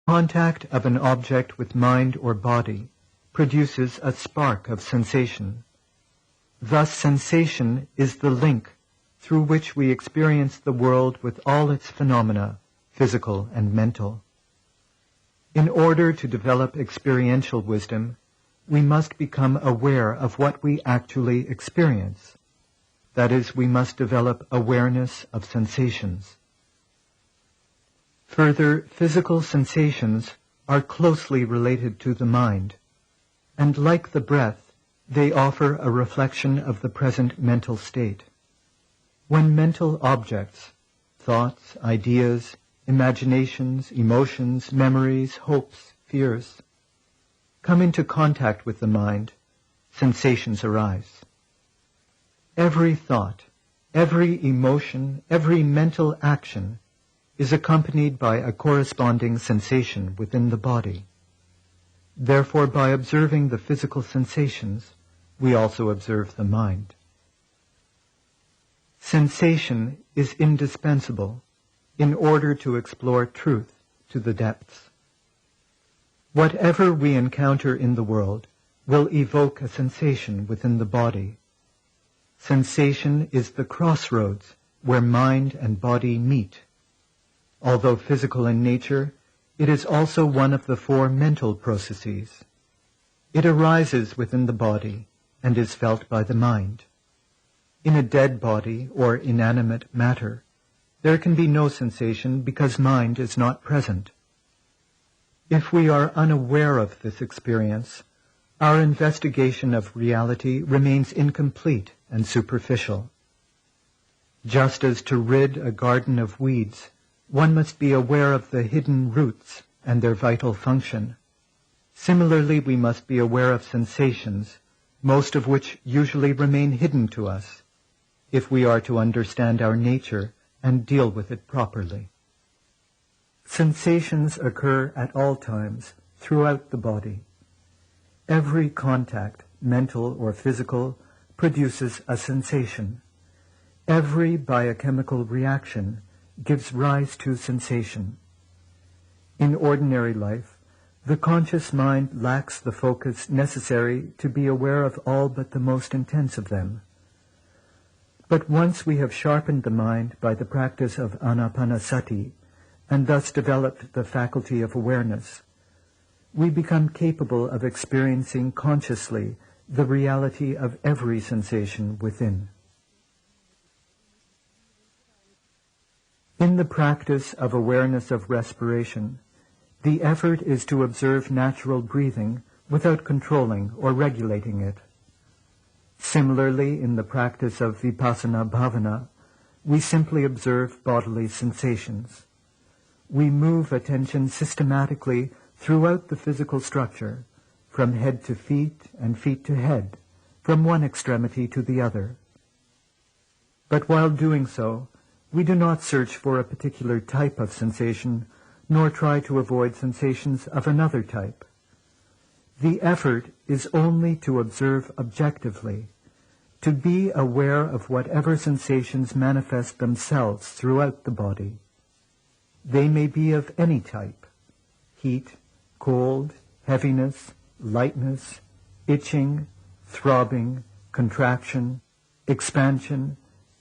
Contact of an object with mind or body produces a spark of sensation. Thus sensation is the link through which we experience the world with all its phenomena, physical and mental. In order to develop experiential wisdom, we must become aware of what we actually experience. That is, we must develop awareness of sensations. Further, physical sensations are closely related to the mind, and like the breath, they offer a reflection of the present mental state. When mental objects, thoughts, ideas, imaginations, emotions, memories, hopes, fears, come into contact with the mind, sensations arise. Every thought, every emotion, every mental action is accompanied by a corresponding sensation within the body. Therefore, by observing the physical sensations, we also observe the mind. Sensation is indispensable in order to explore truth to the depths. Whatever we encounter in the world will evoke a sensation within the body. Sensation is the crossroads where mind and body meet. Although physical in nature, it is also one of the four mental processes. It arises within the body and is felt by the mind. In a dead body or inanimate matter, there can be no sensation because mind is not present. If we are unaware of this experience, our investigation of reality remains incomplete and superficial. Just as to rid a garden of weeds, one must be aware of the hidden roots and their vital function. Similarly, we must be aware of sensations, most of which usually remain hidden to us, if we are to understand our nature and deal with it properly. Sensations occur at all times throughout the body. Every contact, mental or physical, produces a sensation. Every biochemical reaction gives rise to sensation. In ordinary life, the conscious mind lacks the focus necessary to be aware of all but the most intense of them. But once we have sharpened the mind by the practice of anapanasati, and thus developed the faculty of awareness, we become capable of experiencing consciously the reality of every sensation within. In the practice of awareness of respiration, the effort is to observe natural breathing without controlling or regulating it. Similarly, in the practice of vipassana bhavana, we simply observe bodily sensations. We move attention systematically throughout the physical structure, from head to feet and feet to head, from one extremity to the other. But while doing so, we do not search for a particular type of sensation, nor try to avoid sensations of another type. The effort is only to observe objectively, to be aware of whatever sensations manifest themselves throughout the body. They may be of any type: heat, cold, heaviness, lightness, itching, throbbing, contraction, expansion,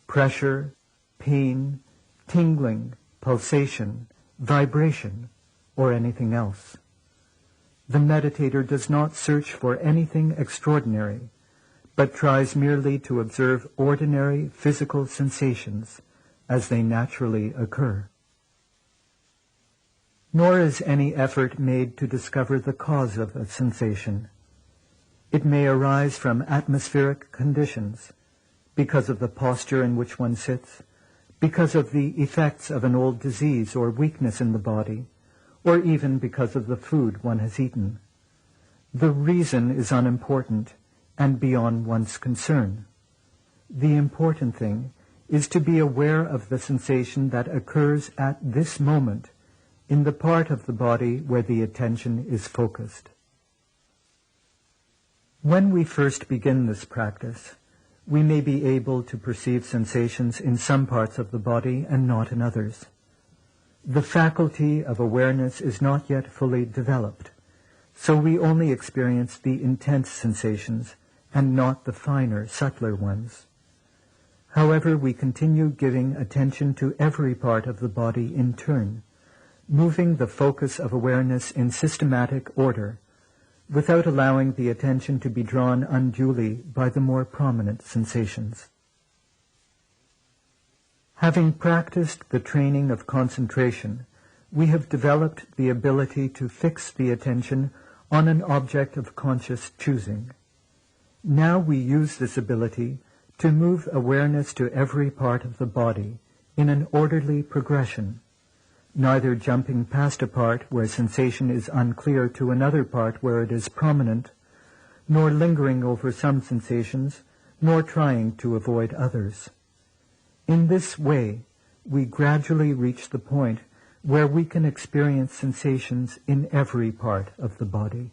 pressure, pain, tingling, pulsation, vibration, or anything else. The meditator does not search for anything extraordinary, but tries merely to observe ordinary physical sensations as they naturally occur. Nor is any effort made to discover the cause of a sensation. It may arise from atmospheric conditions, because of the posture in which one sits, because of the effects of an old disease or weakness in the body, or even because of the food one has eaten. The reason is unimportant and beyond one's concern. The important thing is to be aware of the sensation that occurs at this moment in the part of the body where the attention is focused. When we first begin this practice, we may be able to perceive sensations in some parts of the body and not in others. The faculty of awareness is not yet fully developed, so we only experience the intense sensations and not the finer, subtler ones. However, we continue giving attention to every part of the body in turn, moving the focus of awareness in systematic order, without allowing the attention to be drawn unduly by the more prominent sensations. Having practiced the training of concentration, we have developed the ability to fix the attention on an object of conscious choosing. Now we use this ability to move awareness to every part of the body in an orderly progression, neither jumping past a part where sensation is unclear to another part where it is prominent, nor lingering over some sensations, nor trying to avoid others. In this way, we gradually reach the point where we can experience sensations in every part of the body.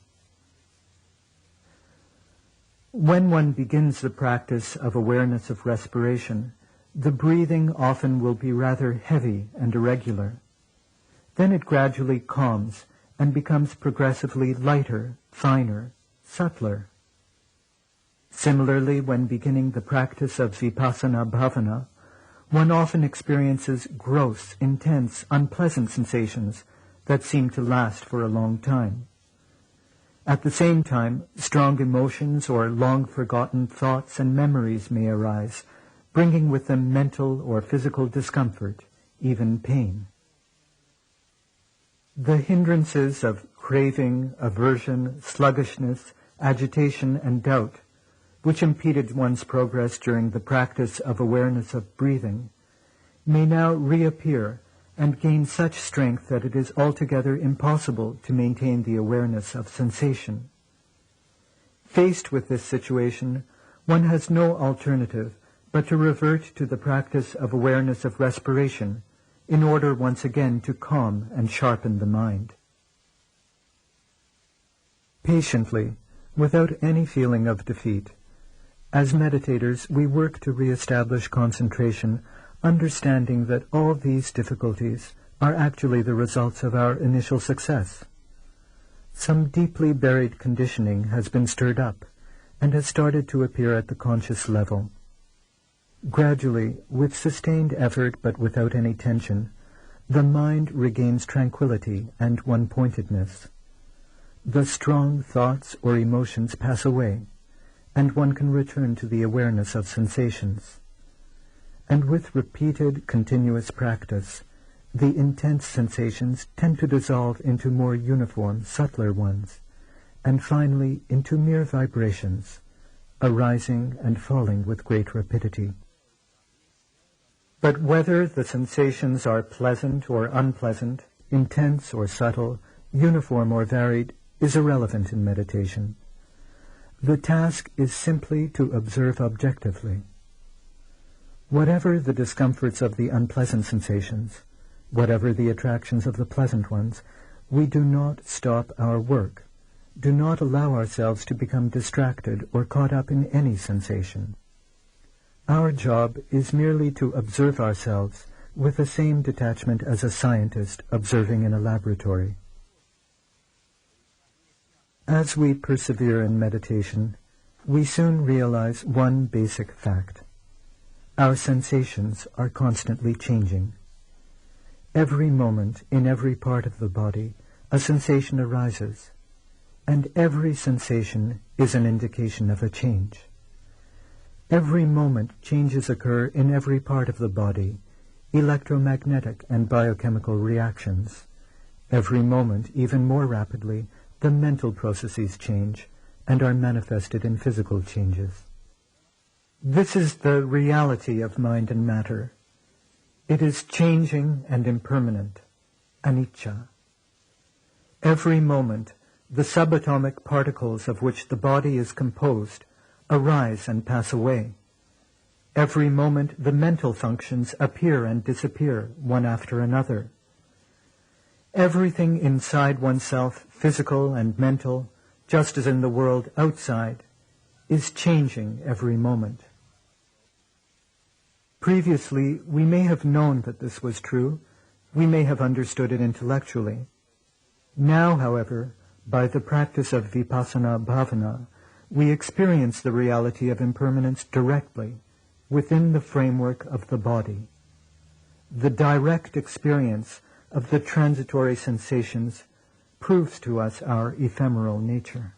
When one begins the practice of awareness of respiration, the breathing often will be rather heavy and irregular. Then it gradually calms and becomes progressively lighter, finer, subtler. Similarly, when beginning the practice of vipassana bhavana, one often experiences gross, intense, unpleasant sensations that seem to last for a long time. At the same time, strong emotions or long-forgotten thoughts and memories may arise, bringing with them mental or physical discomfort, even pain. The hindrances of craving, aversion, sluggishness, agitation, and doubt, which impeded one's progress during the practice of awareness of breathing, may now reappear and gain such strength that it is altogether impossible to maintain the awareness of sensation. Faced with this situation, one has no alternative but to revert to the practice of awareness of respiration in order once again to calm and sharpen the mind. Patiently, without any feeling of defeat, as meditators, we work to re-establish concentration, understanding that all these difficulties are actually the results of our initial success. Some deeply buried conditioning has been stirred up and has started to appear at the conscious level. Gradually, with sustained effort but without any tension, the mind regains tranquility and one-pointedness. The strong thoughts or emotions pass away, and one can return to the awareness of sensations. And with repeated, continuous practice, the intense sensations tend to dissolve into more uniform, subtler ones, and finally into mere vibrations, arising and falling with great rapidity. But whether the sensations are pleasant or unpleasant, intense or subtle, uniform or varied, is irrelevant in meditation. The task is simply to observe objectively. Whatever the discomforts of the unpleasant sensations, whatever the attractions of the pleasant ones, we do not stop our work, do not allow ourselves to become distracted or caught up in any sensation. Our job is merely to observe ourselves with the same detachment as a scientist observing in a laboratory. As we persevere in meditation, we soon realize one basic fact. Our sensations are constantly changing. Every moment, in every part of the body, a sensation arises, and every sensation is an indication of a change. Every moment changes occur in every part of the body, electromagnetic and biochemical reactions. Every moment, even more rapidly, the mental processes change and are manifested in physical changes. This is the reality of mind and matter. It is changing and impermanent, anicca. Every moment, the subatomic particles of which the body is composed arise and pass away. Every moment, the mental functions appear and disappear, one after another. Everything inside oneself, physical and mental, just as in the world outside, is changing every moment. Previously, we may have known that this was true, We may have understood it intellectually. Now, however, by the practice of vipassana bhavana, we experience the reality of impermanence directly, within the framework of the body. The direct experience of the transitory sensations proves to us our ephemeral nature.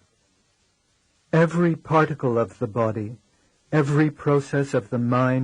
Every particle of the body, every process of the mind,